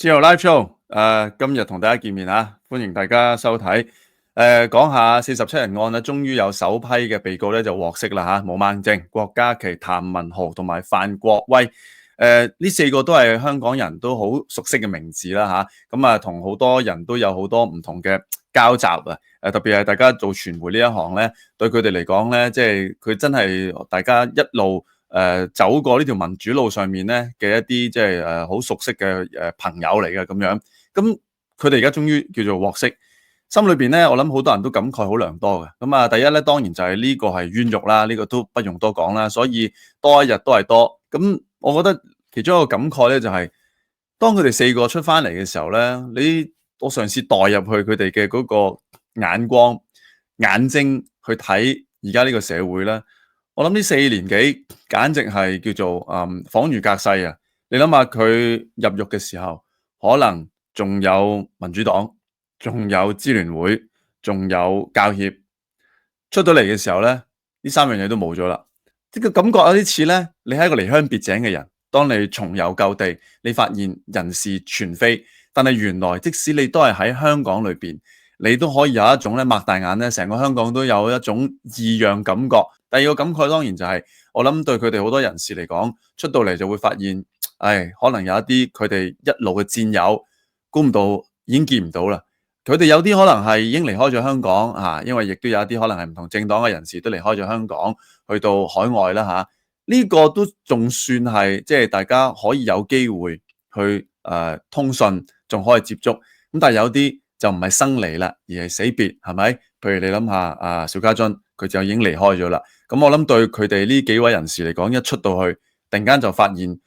自由 Live Show，今日同大家見面啊，歡迎大家收睇。講下47人案啦，終於有首批嘅被告咧就獲釋啦嚇，毛孟靜、郭家麒、譚文豪同埋范國威。呢4個都係香港人都好熟悉嘅名字啦嚇，咁同好多人都有好多唔同嘅交集啊。特別係大家做傳媒呢一行咧，對佢哋嚟講咧，即係佢真係大家一路走過呢條民主路上面咧嘅一啲即係好熟悉嘅朋友嚟嘅咁樣。咁佢哋而家終於叫做獲釋，心裏邊咧我諗好多人都感慨好良多嘅。咁第一咧當然就係呢個係冤獄啦，呢個都不用多講啦，所以多一日都係多。咁我覺得其中一個感慨咧就係，當佢哋4個出翻嚟嘅時候咧，我嘗試代入去佢哋嘅嗰個眼光、眼睛去睇而家呢個社會咧，我諗呢4年幾簡直係叫做恍如隔世啊！你諗下佢入獄嘅時候，可能仲有民主黨，仲有支聯會，仲有教協，出到嚟嘅時候咧，呢3樣嘢都冇咗啦。呢個感覺有啲似咧，你係一個離鄉別井嘅人，當你重遊舊地，你發現人事全非，但係原來即使你都係喺香港裏邊，你都可以有一種咧擘大眼咧，成個香港都有一種異樣感覺。第二個感慨當然就係，我諗對佢哋好多人士嚟講，出到嚟就會發現，可能有一啲佢哋一路嘅戰友，估唔到已經見唔到啦。佢哋有啲可能係已經離開咗香港嚇，因為亦都有一啲可能係唔同政黨嘅人士都離開咗香港，去到海外啦嚇。呢個都仲算係即係大家可以有機會去通訊，仲可以接觸。咁但係有啲就唔係生離啦，而係死別，係咪？譬如你諗下邵家臻，佢就已經離開咗啦。咁我諗對佢哋呢幾位人士嚟講，一出到去，突然間就發現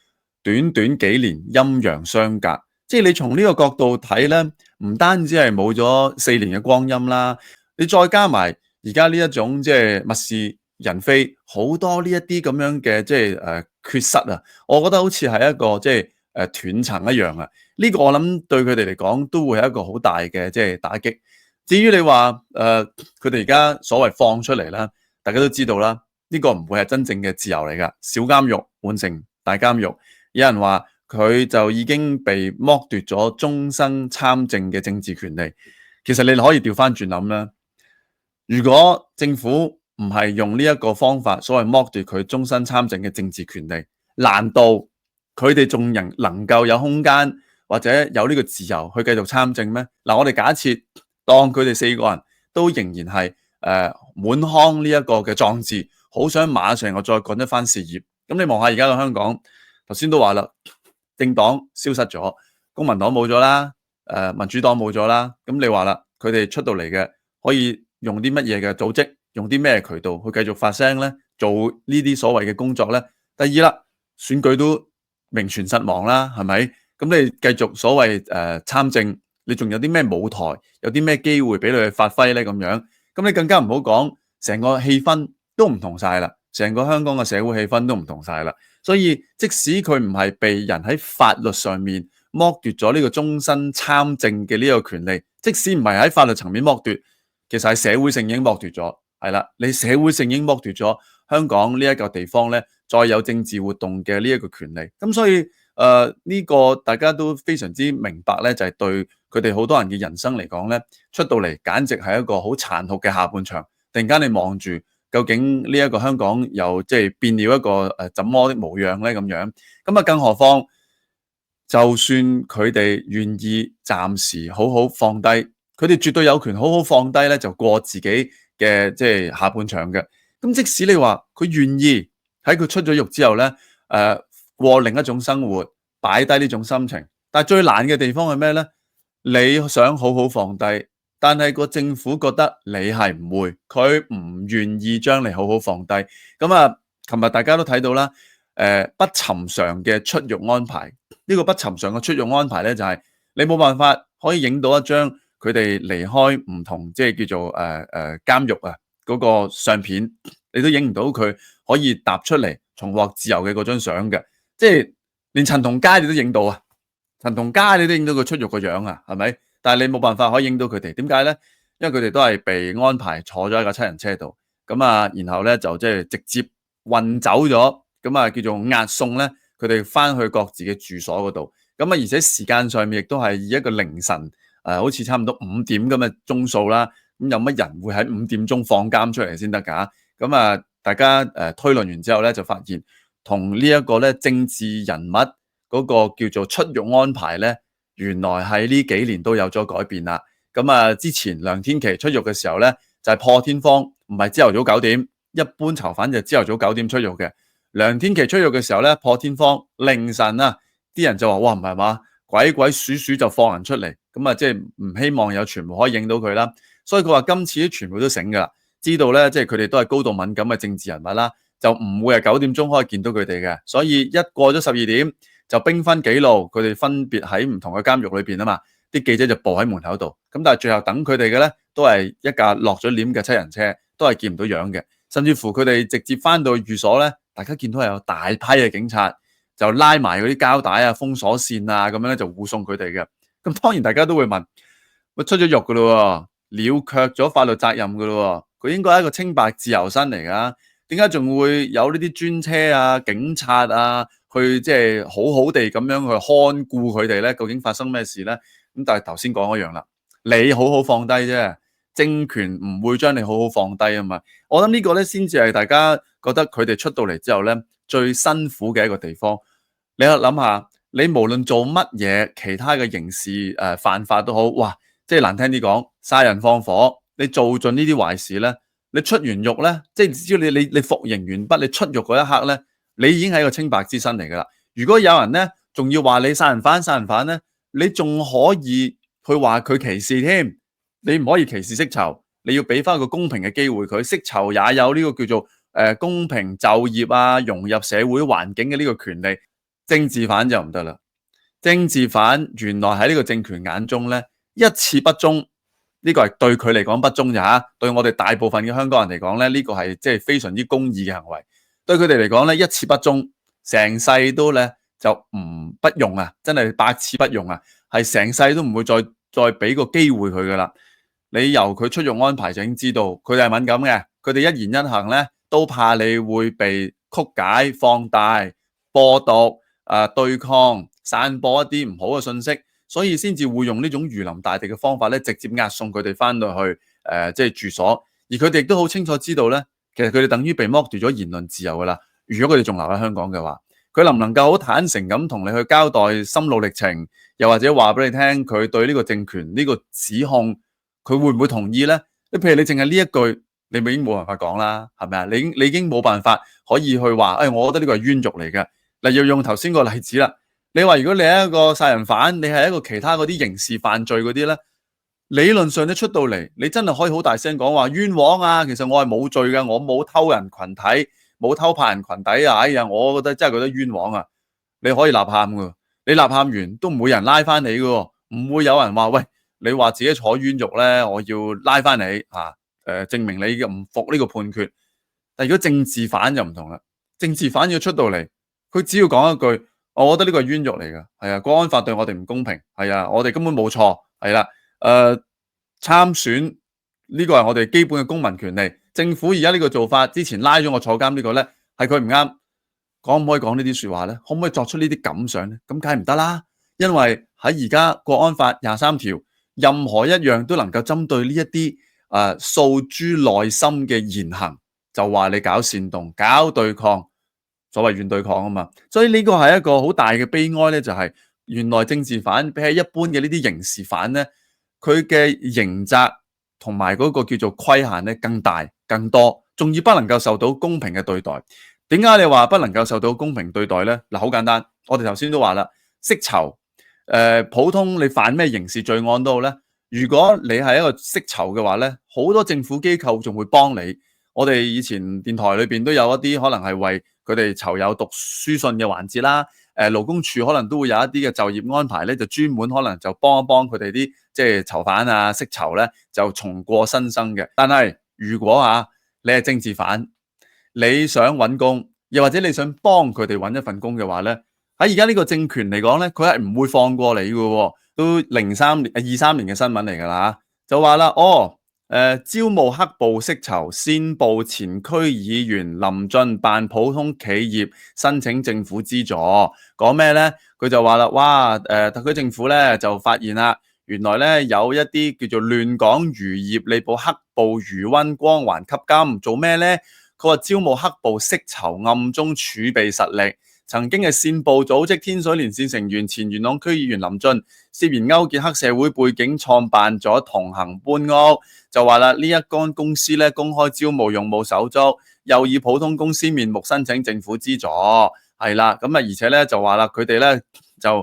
短短幾年陰陽相隔。即係你從呢個角度睇咧，唔單止係冇咗4年嘅光陰啦，你再加埋而家呢一種即係物是人非，好多呢一啲咁樣嘅即係缺失啊，我覺得好似係一個即係斷層一樣啊。呢個我諗對佢哋嚟講都會係一個好大嘅即係打擊。至於你話佢哋而家所謂放出嚟啦，大家都知道啦，呢個唔會係真正嘅自由嚟㗎，小監獄換成大監獄。有人話佢就已經被剝奪咗終身參政嘅政治權利。其實你可以調翻轉諗啦，如果政府唔係用呢一個方法，所謂剝奪佢終身參政嘅政治權利，難道佢哋仲能夠有空間或者有呢個自由去繼續參政咩？嗱，我哋假設當佢哋4個人都仍然係滿腔呢一個嘅壯志，好想馬上我再幹一番事業。咁你望下而家嘅香港，頭先都話啦。政黨消失咗，公民黨冇咗啦，民主黨冇咗啦。咁你話啦，佢哋出到嚟嘅可以用啲乜嘢嘅組織，用啲咩渠道去繼續發聲咧？做呢啲所謂嘅工作咧？第二啦，選舉都名存實亡啦，係咪？咁你繼續所謂參政，你仲有啲咩舞台，有啲咩機會俾你去發揮咧？咁樣，咁你更加唔好講，成個氣氛都唔同晒啦，成個香港嘅社會氣氛都唔同晒啦。所以即使佢唔係被人喺法律上面剝奪咗呢個終身參政嘅呢個權利，即使唔係喺法律層面剝奪，其實係社會性已經剝奪咗，係啦，你社會性已經剝奪咗香港呢一個地方咧，再有政治活動嘅呢一個權利。咁所以呢個大家都非常之明白咧，就係對佢哋好多人嘅人生嚟講咧，出到嚟簡直係一個好殘酷嘅下半場。突然間你望住。究竟呢一個香港又即係變了一個怎麼的模樣咧？咁樣咁更何況，就算佢哋願意暫時好好放低，佢哋絕對有權好好放低咧，就過自己嘅即係下半場嘅。咁即使你話佢願意喺佢出咗獄之後咧，過另一種生活，擺低呢種心情，但係最難嘅地方係咩咧？你想好好放低。但係個政府覺得你係唔會，佢唔願意將你好好放低。咁琴日大家都睇到啦，不尋常嘅出獄安排。呢個不尋常嘅出獄安排咧，就係你冇辦法可以影到一張佢哋離開唔同即係叫做監獄啊嗰個相片，你都影唔到佢可以踏出嚟重獲自由嘅嗰張相嘅。即係連陳同佳你都影到啊，陳同佳你都影到佢出獄個樣啊，係咪？但係你冇辦法可以影到佢哋，點解咧？因為佢哋都係被安排坐咗喺架7人車度，然後咧就即係直接運走咗，叫做押送咧佢哋翻去各自嘅住所嗰度。咁啊，而且時間上面亦都係以一個凌晨好似差唔多5點咁嘅鐘數啦。咁有乜人會喺5點鐘放監出嚟先得㗎？咁啊，大家推論完之後咧，就發現同呢一個咧政治人物嗰個叫做出獄安排咧，原來喺呢幾年都有咗改變啦。咁啊，之前梁天琦出獄嘅時候咧，就係破天荒，唔係朝頭早9點，一般囚犯就朝頭早9點出獄嘅。梁天琦出獄嘅時候咧，破天荒凌晨啊，啲人就話：哇，唔係嘛，鬼鬼祟祟就放人出嚟，咁啊，即係唔希望有傳媒可以影到佢啦。所以佢話今次啲傳媒都醒㗎啦，知道咧，即係佢哋都係高度敏感嘅政治人物啦，就唔會係9點鐘可以見到佢哋嘅。所以一過咗12點就兵分幾路，佢哋分別喺唔同嘅監獄裏邊啊嘛。啲記者就佈喺門口度，咁但係最後等佢哋嘅咧，都係一架落咗簾嘅7人車，都係見唔到樣嘅。甚至乎佢哋直接翻到寓所咧，大家見到係有大批嘅警察，就拉埋嗰啲膠帶啊、封鎖線啊，咁樣咧就護送佢哋嘅。咁當然大家都會問：喂，出咗獄噶咯，了卻咗法律責任噶咯，佢應該係一個清白自由身嚟噶，點解仲會有呢啲專車啊、警察啊，去即係好好地咁樣去看顧佢哋咧？究竟發生咩事咧？咁但係頭先講一樣啦，你好好放低啫，政權唔會將你好好放低啊嘛。我諗呢個咧先至係大家覺得佢哋出到嚟之後咧最辛苦嘅一個地方。你諗下，你無論做乜嘢其他嘅刑事犯法都好，哇！即係難聽啲講，殺人放火，你做盡呢啲壞事咧，你出完獄咧，即係只要你服刑完畢，你出獄嗰一刻咧，你已經係一個清白之身嚟噶啦。如果有人咧仲要話你殺人犯咧，你仲可以去話佢歧視添，你唔可以歧視釋囚，你要俾翻個公平嘅機會佢。釋囚也有呢個叫做公平就業啊、融入社會環境嘅呢個權利，政治犯就唔得啦。政治犯原來喺呢個政權眼中咧，一次不忠，呢個係對佢嚟講不忠咋嚇，對我哋大部分嘅香港人嚟講咧，呢個係即係非常之公義嘅行為。對佢哋嚟講咧，一次不忠，成世都咧就不用啊，真係百次不用啊，係成世都唔會再俾個機會佢噶啦。你由佢出獄安排就已經知道，佢哋係敏感嘅，佢哋一言一行咧都怕你會被曲解、放大、播毒、對抗、散播一啲唔好嘅信息，所以先至會用呢種如臨大敵嘅方法咧，直接押送佢哋翻到去即係住所。而佢哋亦都好清楚知道咧，其實佢哋等於被剝奪咗言論自由噶啦。如果佢哋仲留喺香港嘅話，佢能唔能夠好坦誠咁同你去交代心路歷程，又或者話俾你聽佢對呢個政權呢個指控，佢會唔會同意咧？你譬如你淨係呢一句，你咪已經冇辦法講啦，係咪啊？你已經冇辦法可以去話，我覺得呢個係冤獄嚟嘅。例如用頭先個例子啦，你話如果你係一個殺人犯，你係一個其他嗰啲刑事犯罪嗰啲咧，理論上你出到嚟，你真係可以好大聲講話冤枉啊！其實我係冇罪嘅，我冇偷人群體，冇偷拍人群體啊！哎呀，我覺得真係覺得冤枉啊！你可以吶喊㗎，你吶喊完都唔會有人拉翻你㗎，唔會有人話喂，你話自己坐冤獄咧，我要拉翻你證明你唔服呢個判決。但如果政治犯就唔同啦，政治犯要出到嚟，佢只要講一句，我覺得呢個係冤獄嚟㗎，係啊，國安法對我哋唔公平，係啊，我哋根本冇錯，係啦，參選呢個係我哋基本嘅公民權利。政府而家呢個做法，之前拉咗我坐監呢個咧，係佢唔啱，可唔可以講呢啲說話咧？可唔可以作出呢啲感想咧？咁梗係唔得啦，因為喺而家國安法23條，任何一樣都能夠針對呢一啲訴諸內心嘅言行，就話你搞煽動、搞對抗，所謂軟對抗啊嘛。所以呢個係一個好大嘅悲哀咧，就係原來政治犯比起一般嘅呢啲刑事犯咧，佢嘅刑責同埋嗰個叫做規限咧更大更多，仲要不能夠受到公平嘅對待。點解你話不能夠受到公平對待咧？嗱，好簡單，我哋頭先都話啦，釋囚普通你犯咩刑事罪案都好咧，如果你係一個釋囚嘅話咧，好多政府機構仲會幫你。我哋以前電台裏邊都有一啲可能係為佢哋囚友讀書信嘅環節啦。勞工處可能都會有一啲嘅就業安排咧，就專門可能就幫一幫佢哋啲即係囚犯啊、釋囚咧，就重過新生嘅。但係如果你係政治犯，你想揾工，又或者你想幫佢哋揾一份工嘅話咧，喺而家呢個政權嚟講咧，佢係唔會放過你嘅喎。都23年嘅新聞嚟㗎啦，就話啦，招募黑暴色囚，煽暴前區議員林俊扮普通企業申請政府資助，講咩呢？佢就話啦，哇，特區政府咧就發現啦，原來咧有一啲叫做亂港漁業利報黑暴漁溫光環吸金，做咩呢？佢話招募黑暴色囚，暗中儲備實力。曾經係煽暴組織天水連線成員前元朗區議員林俊，涉嫌勾結黑社會背景創辦咗同行搬屋，就話啦，呢一間公司咧公開招募用武手足，又以普通公司面目申請政府資助，係啦，咁啊而且咧就話啦，佢哋咧就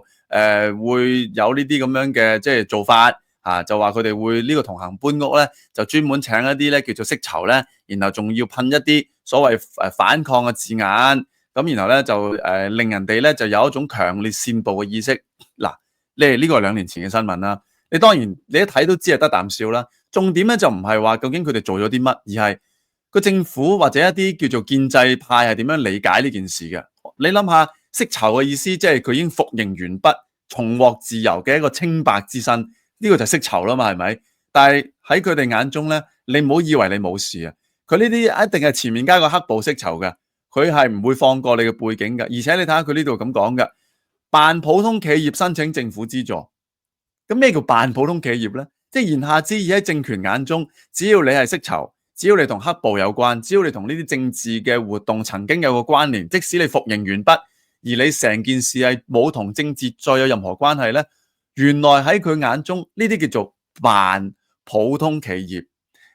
會有呢啲咁樣嘅即係做法啊，就話佢哋會呢個同行搬屋咧，就專門請一啲咧叫做色囚咧，然後仲要噴一啲所謂反抗嘅字眼。咁然後咧就令人哋咧就有一種強烈煽暴嘅意識。嗱，呢個係2年前嘅新聞啦。你當然你一睇都知係得啖笑啦。重點咧就唔係話究竟佢哋做咗啲乜，而係個政府或者一啲叫做建制派係點樣理解呢件事嘅。你諗下，釋囚嘅意思即係佢已經服刑完畢，重獲自由嘅一個清白之身，呢個就係釋囚啦嘛，係咪？但係喺佢哋眼中咧，你唔好以為你冇事啊。佢呢啲一定係前面加個黑暴釋囚嘅。佢係唔會放過你嘅背景嘅，而且你睇下佢呢度咁講嘅，扮普通企業申請政府資助。咁咩叫扮普通企業呢？即係言下之意喺政權眼中，只要你係釋囚，只要你同黑暴有關，只要你同呢啲政治嘅活動曾經有個關聯，即使你服刑完畢，而你成件事係冇同政治再有任何關係呢，原來喺佢眼中呢啲叫做扮普通企業，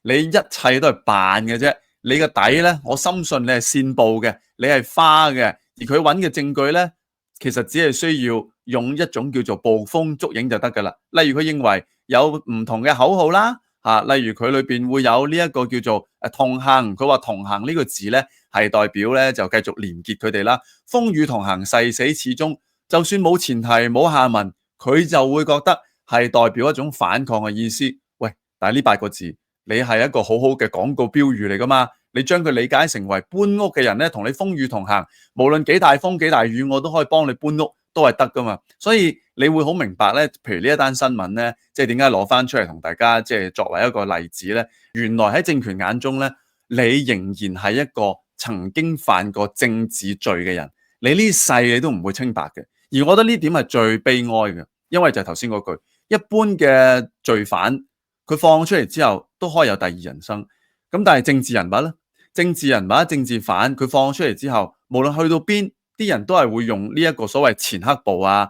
你一切都係扮嘅啫。你個底咧，我深信你係煽暴嘅，你係花嘅，而佢揾嘅證據咧，其實只係需要用一種叫做捕風捉影就得噶啦。例如佢認為有唔同嘅口號啦，例如佢裏邊會有呢一個叫做同行，佢話同行呢個字咧係代表咧就繼續連結佢哋啦。風雨同行，誓死始終，就算冇前提冇下文，佢就會覺得係代表一種反抗嘅意思。喂，但係呢8個字。你係一個好好嘅廣告標語嚟噶嘛？你將佢理解成為搬屋嘅人咧，同你風雨同行，無論幾大風幾大雨，我都可以幫你搬屋，都係得噶嘛。所以你會好明白咧，譬如呢一單新聞咧，即係點解攞翻出嚟同大家即係作為一個例子咧？原來喺政權眼中咧，你仍然係一個曾經犯過政治罪嘅人，你呢世你都唔會清白嘅。而我覺得呢點係最悲哀嘅，因為就係頭先嗰句，一般嘅罪犯。佢放出嚟之後都可以有第二人生，咁但係政治人物咧，政治人物、政治犯，佢放出嚟之後，無論去到邊，啲人都係會用呢一個所謂前黑暴啊、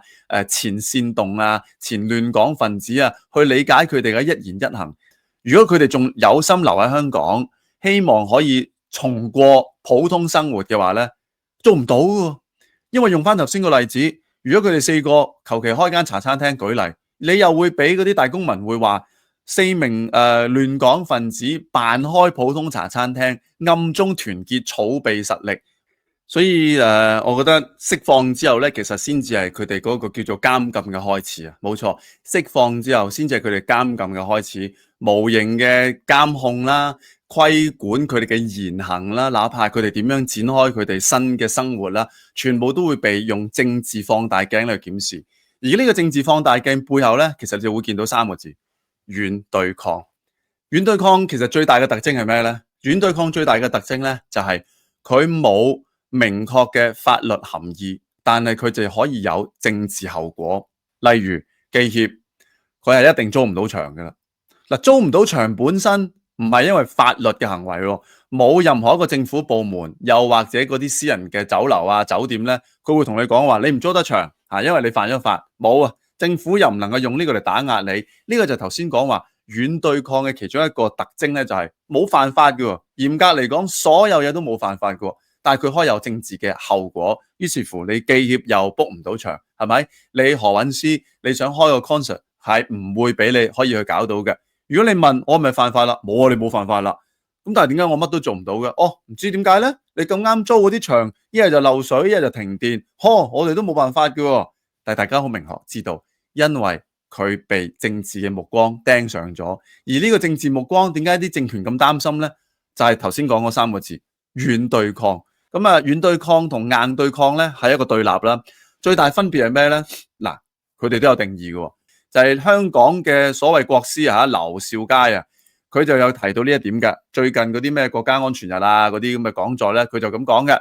前煽動啊、前亂港分子啊，去理解佢哋嘅一言一行。如果佢哋仲有心留喺香港，希望可以重過普通生活嘅話咧，做唔到嘅，因為用翻頭先個例子，如果佢哋4個求其開間茶餐廳舉例，你又會俾嗰啲大公民會話。4名亂港分子扮開普通茶餐廳，暗中團結儲備實力，所以我覺得釋放之後咧，其實先至係佢哋嗰個叫做監禁嘅開始啊！冇錯，釋放之後先至係佢哋監禁嘅開始，無形嘅監控啦、規管佢哋嘅言行啦，哪怕佢哋點樣展開佢哋新嘅生活啦，全部都會被用政治放大鏡去檢視。而呢個政治放大鏡背後咧，其實就會見到3個字。軟對抗，軟對抗其實最大嘅特徵係咩呢？軟對抗最大嘅特徵呢，就係佢冇明確嘅法律含義，但係佢就可以有政治後果。例如記協，佢係一定租唔到場噶啦。嗱，租唔到場本身唔係因為法律嘅行為，冇任何一個政府部門，又或者嗰啲私人嘅酒樓啊、酒店呢，佢會同你講話，你唔租得場啊，因為你犯咗法。冇啊。政府又唔能夠用呢個嚟打壓你，呢個就頭先講話軟對抗嘅其中一個特徵咧，就係冇犯法嘅。嚴格嚟講，所有嘢都冇犯法嘅，但係佢可以有政治嘅後果。於是乎，你記協又 book 唔到場，係咪？你何韻詩你想開個 concert 係唔會俾你可以去搞到嘅。如果你問我係咪犯法啦，冇啊，你冇犯法啦。咁但係點解我乜都做唔到嘅？哦，唔知點解咧？你咁啱租嗰啲場，一係就漏水，一係就停電，我哋都冇辦法嘅。但係大家好明確知道。因為佢被政治嘅目光盯上咗，而呢個政治目光點解啲政權咁擔心呢？就係頭先講嗰3個字軟對抗。咁啊，軟對抗同硬對抗呢係一個對立啦。最大分別係咩呢？嗱，佢哋都有定義嘅，就係香港嘅所謂國師劉兆佳啊，佢就有提到呢一點㗎。最近嗰啲咩國家安全日啊，嗰啲咁嘅講座咧，佢就咁講嘅。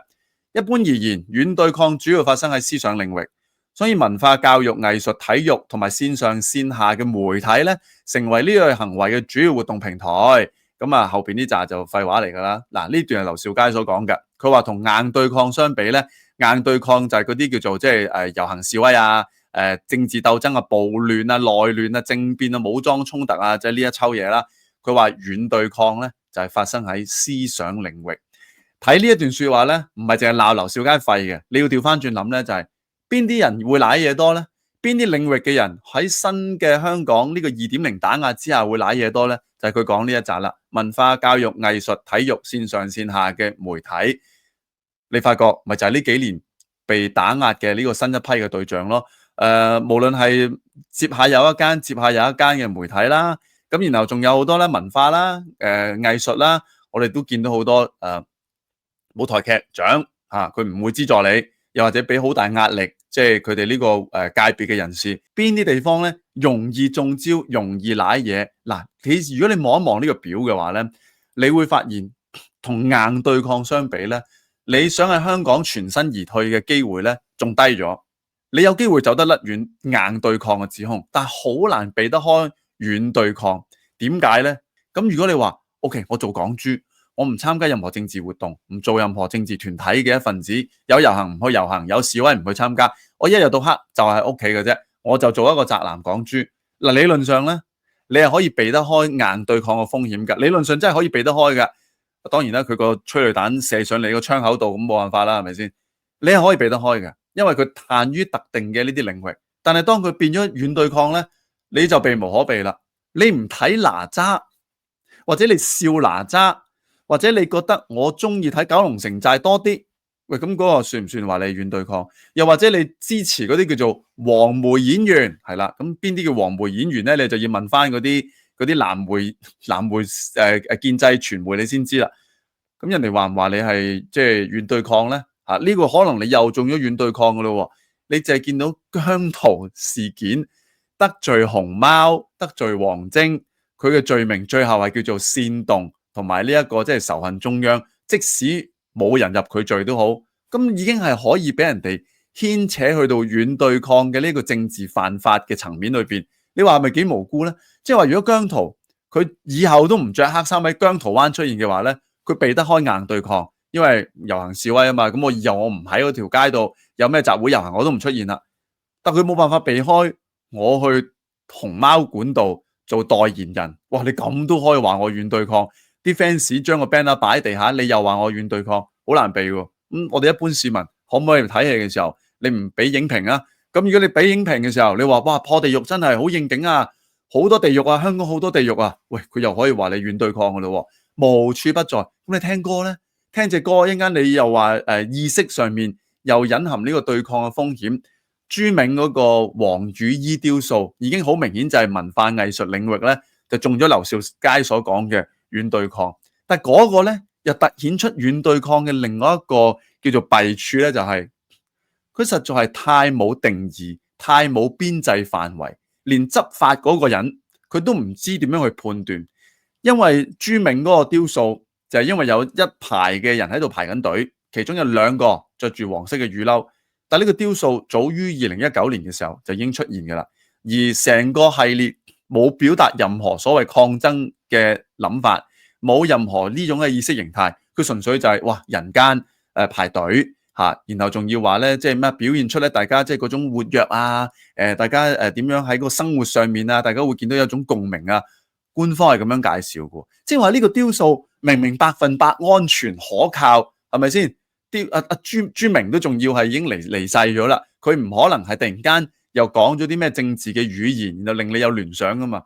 一般而言，軟對抗主要發生喺思想領域，所以文化、教育、藝術、體育同埋線上線下嘅媒體咧，成為呢類行為嘅主要活動平台。咁啊，後邊呢紮就廢話嚟㗎啦。嗱，呢段係劉兆佳所講嘅，佢話同硬對抗相比咧，硬對抗就係嗰啲叫做即係遊行示威啊、政治鬥爭啊、暴亂啊、內亂啊、政變啊、武裝衝突啊，即係呢一抽嘢啦。佢話軟對抗咧就係發生喺思想領域。睇呢一段説話咧，唔係淨係鬧劉兆佳廢嘅，你要調翻轉諗咧，就係邊啲人會舐嘢多咧？邊啲領域嘅人喺新嘅香港呢個2.0打壓之下會舐嘢多咧？就係佢講呢一集啦，文化、教育、藝術、體育、線上線下嘅媒體，你發覺咪就係呢幾年被打壓嘅呢個新一批嘅對象咯。無論係接下有一間嘅媒體啦，咁然後仲有好多咧文化啦、藝術啦，我哋都見到好多舞台劇獎嚇，佢唔會資助你，又或者俾好大壓力，即係佢哋呢個界別嘅人士，邊啲地方咧容易中招、容易舐嘢？嗱，如果你望一望呢個表嘅話咧，你會發現同硬對抗相比咧，你想喺香港全身而退嘅機會咧，仲低咗。你有機會走得甩軟硬對抗嘅指控，但係好難避得開軟對抗。點解咧？咁如果你話 OK， 我做港豬。我唔參加任何政治活動，唔做任何政治團體嘅一份子，有遊行唔去遊行，有示威唔去參加，我一日到黑就係屋企嘅啫，我就做一個宅男港豬。嗱，理論上咧，你係可以避得開硬對抗嘅風險㗎，理論上真係可以避得開㗎。當然啦，佢個催淚彈射上你個窗口度，咁冇辦法啦，係咪先？你係可以避得開嘅，因為佢限於特定嘅呢啲領域。但係當佢變咗軟對抗咧，你就避無可避啦。你唔睇哪吒，或者你笑哪吒。或者你覺得我中意睇九龍城寨多啲，喂，咁嗰個算唔算話你軟對抗？又或者你支持嗰啲叫做黃媒演員，係啦，咁邊啲叫黃媒演員咧？你就要問翻嗰啲藍媒建制傳媒，你先知啦。咁人哋話唔話你係即係軟對抗咧？呢個可能你又中咗軟對抗噶咯。你淨係見到姜濤事件得罪熊貓、得罪王晶，佢嘅罪名最後係叫做煽動。同埋呢一個即係仇恨中央，即使冇人入佢罪都好，咁已經係可以俾人哋牽扯去到軟對抗嘅呢個政治犯法嘅層面裏邊。你話係咪幾無辜咧？即係話如果姜濤佢以後都唔着黑衫喺姜濤灣出現嘅話咧，佢避得開硬對抗，因為遊行示威啊嘛。咁我以後我唔喺嗰條街度有咩集會遊行我都唔出現啦。但佢冇辦法避開我去熊貓館度做代言人。哇！你咁都可以話我軟對抗？啲 fans 將個 banner 擺喺地下，你又話我軟對抗，好難避喎。我哋一般市民可唔可以睇戲嘅時候，你唔俾影評啊？咁如果你俾影評嘅時候，你話哇破地獄真係好應景啊，好多地獄啊，香港好多地獄啊，喂，佢又可以話你軟對抗噶咯，無處不在。咁你聽歌咧，聽隻歌一陣間你又話意識上面又隱含呢個對抗嘅風險。朱銘嗰個黃雨衣雕塑已經好明顯就係文化藝術領域咧，就中咗劉兆佳所講嘅軟對抗，但係嗰個咧又突顯出軟對抗嘅另外一個叫做弊處咧，就係佢實在係太冇定義、太冇邊際範圍，連執法嗰個人佢都唔知點樣去判斷。因為朱銘嗰個雕塑就係因為有一排嘅人喺度排緊隊，其中有2個着住黃色嘅雨褸，但係呢個雕塑早於2019年嘅時候就已經出現㗎啦，而成個系列冇表達任何所謂抗爭嘅諗法，冇任何呢種嘅意識形態，佢純粹就係哇人間排隊嚇，然後仲要話咧即係咩表現出咧大家即係嗰種活躍啊，大家點樣喺個生活上面啊，大家會見到有種共鳴啊。官方係咁樣介紹嘅，即係話呢個雕塑明明100%安全可靠，係咪先？朱銘都仲要係已經離世咗啦，佢唔可能係突然間又講咗啲咩政治嘅語言，然後令你有聯想噶嘛？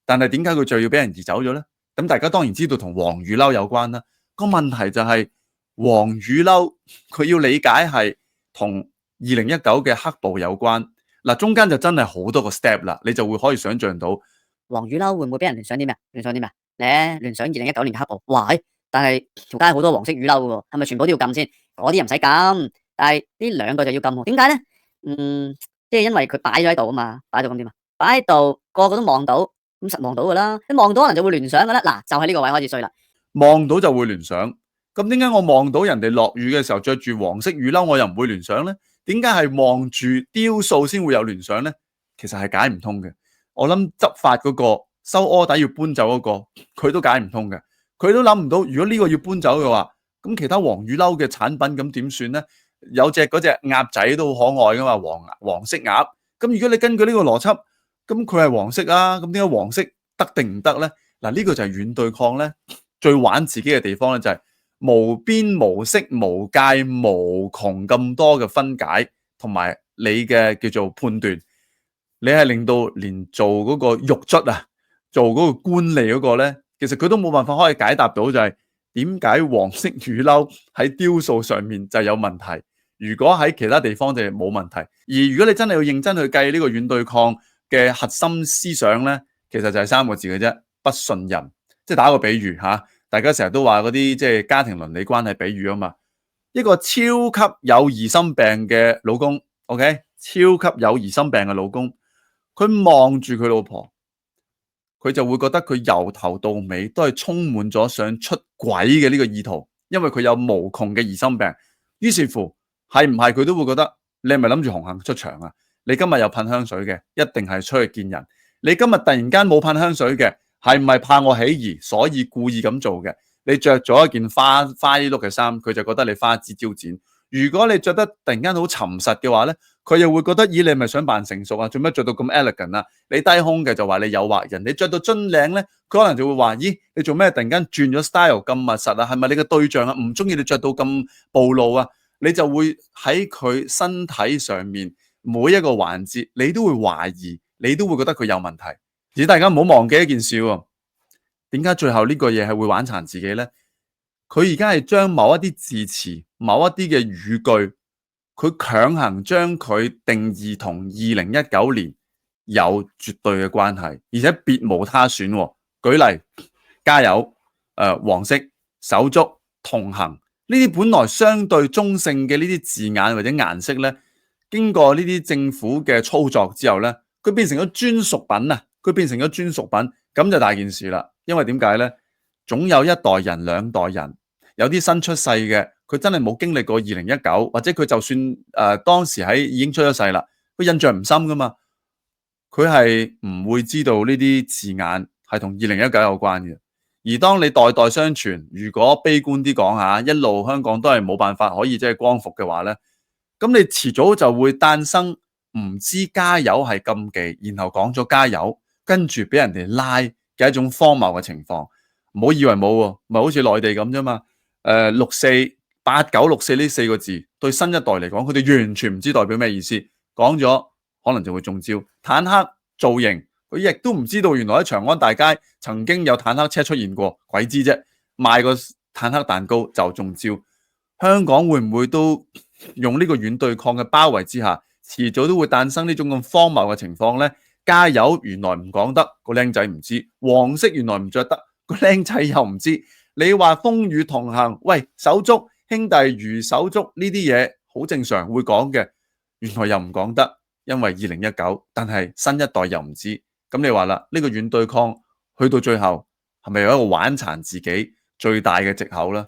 但係點解佢就要俾人移走咗咧？咁大家當然知道同黃雨褸有關啦。個問題就係黃雨褸佢要理解係同2019嘅黑暴有關。嗱，中間就真係好多個 step 啦，你就會可以想像到。黃雨褸會唔會俾人聯想啲咩？聯想啲咩？咧聯想2019年嘅黑暴，哇！但係條街好多黃色雨褸嘅喎，係咪全部都要禁先？嗰啲又唔使禁，但係呢2個就要禁喎。點解咧？即係因為佢擺咗喺度啊嘛，擺到咁點啊？擺喺度個個都望到，咁咁實望到噶啦，你望到可能就會聯想噶啦。嗱，就係呢個位開始衰啦。望到就會聯想，咁點解我望到人哋落雨嘅時候着住黃色雨褸，我又唔會聯想呢？點解係望住雕塑先會有聯想呢？其實係解唔通嘅。我諗執法嗰個收柯底要搬走嗰個，佢都解唔通嘅。佢都諗唔到，如果呢個要搬走嘅話，咁其他黃雨褸嘅產品咁點算呢？有嗰隻鴨仔都好可愛噶嘛，黃色鴨。咁如果你根據呢個邏輯，咁佢係黃色啊，咁點解黃色得定唔得呢？嗱，呢個就係軟對抗呢。最玩自己嘅地方咧，就係無邊無色無界無窮咁多嘅分解，同埋你嘅叫做判斷，你係令到連做嗰個獄卒啊，做嗰個官吏嗰個咧，其實佢都冇辦法可以解答到，就係點解黃色雨褸喺雕塑上面就有問題，如果喺其他地方就冇問題。而如果你真係要認真去計呢個軟對抗嘅核心思想咧，其實就係3個字嘅啫，不信任。即係打個比喻嚇。大家成日都話嗰啲即係家庭倫理關係比喻啊嘛，一個超級有疑心病嘅老公 ，OK， 超級有疑心病嘅老公，佢望住佢老婆，佢就會覺得佢由頭到尾都係充滿咗想出軌嘅呢個意圖，因為佢有無窮嘅疑心病。於是乎係唔係佢都會覺得你係咪諗住紅杏出牆啊？你今日有噴香水嘅，一定係出去見人。你今日突然間冇噴香水嘅。係唔係怕我起疑，所以故意咁做嘅？你着咗一件花衣碌嘅衫，佢就覺得你花枝招展。如果你着得突然間好沉實嘅話咧，佢又會覺得，咦，你係咪想扮成熟啊？做咩着到咁 elegant 啊？你低胸嘅就話你誘惑人，你着到樽領咧，佢可能就會話，咦，你做咩突然間轉咗 style 咁密實啊？係咪你嘅對象啊唔中意你着到咁暴露啊？你就會喺佢身體上面每一個環節，你都會懷疑，你都會覺得佢有問題。而大家唔好忘記一件事喎，點解最後呢個嘢係會玩殘自己呢？佢而家係將某一啲字詞、某一啲嘅語句，佢強行將佢定義同2019年有絕對嘅關係，而且別無他選喎。舉例，加油、黃色、手足、同行，呢啲本來相對中性嘅呢啲字眼或者顏色呢，經過呢啲政府嘅操作之後呢，佢變成咗專屬品啊！佢變成咗專屬品，咁就大件事啦。因為點解咧？總有一代人、兩代人，有啲新出世嘅，佢真係冇經歷過2019，或者佢就算當時已經出咗世啦，佢印象唔深噶嘛。佢係唔會知道呢啲字眼係同2019有關嘅。而當你代代相傳，如果悲觀啲講下，一路香港都係冇辦法可以即係光復嘅話咧，咁你遲早就會誕生唔知加油係禁忌，然後講咗加油。跟住俾人哋拉嘅一種荒謬嘅情況，唔好以為冇喎，咪好似內地咁啫嘛。8964呢4個字對新一代嚟講，佢哋完全唔知代表咩意思，講咗可能就會中招。坦克造型，佢亦都唔知道原來喺長安大街曾經有坦克車出現過，鬼知啫，賣個坦克蛋糕就中招。香港會唔會都用呢個軟對抗嘅包圍之下，遲早都會誕生呢種咁荒謬嘅情況呢？加油原來唔講得，個僆仔唔知；黃色原來唔着得，個僆仔又唔知。你話風雨同行，喂，手足兄弟如手足呢啲嘢好正常會講嘅，原來又唔講得，因為2019，但係新一代又唔知。咁你話啦，呢個軟對抗去到最後係咪有一個玩殘自己最大嘅藉口呢？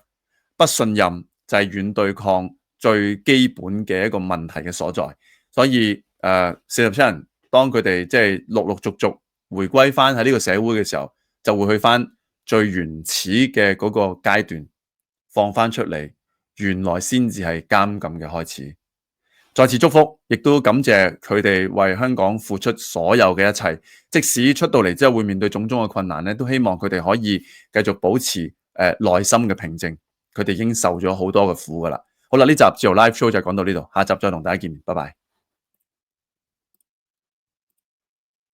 不信任就係軟對抗最基本嘅一個問題嘅所在。所以47人。當佢哋即係陸陸續續回歸翻喺呢個社會嘅時候，就會去翻最原始嘅嗰個階段，放翻出嚟，原來先至係監禁嘅開始。再次祝福，亦都感謝佢哋為香港付出所有嘅一切，即使出到嚟之後會面對種種嘅困難咧，都希望佢哋可以繼續保持內心嘅平靜。佢哋已經受咗好多嘅苦噶啦。好啦，呢集自由 live show 就講到呢度，下集再同大家見面，拜拜。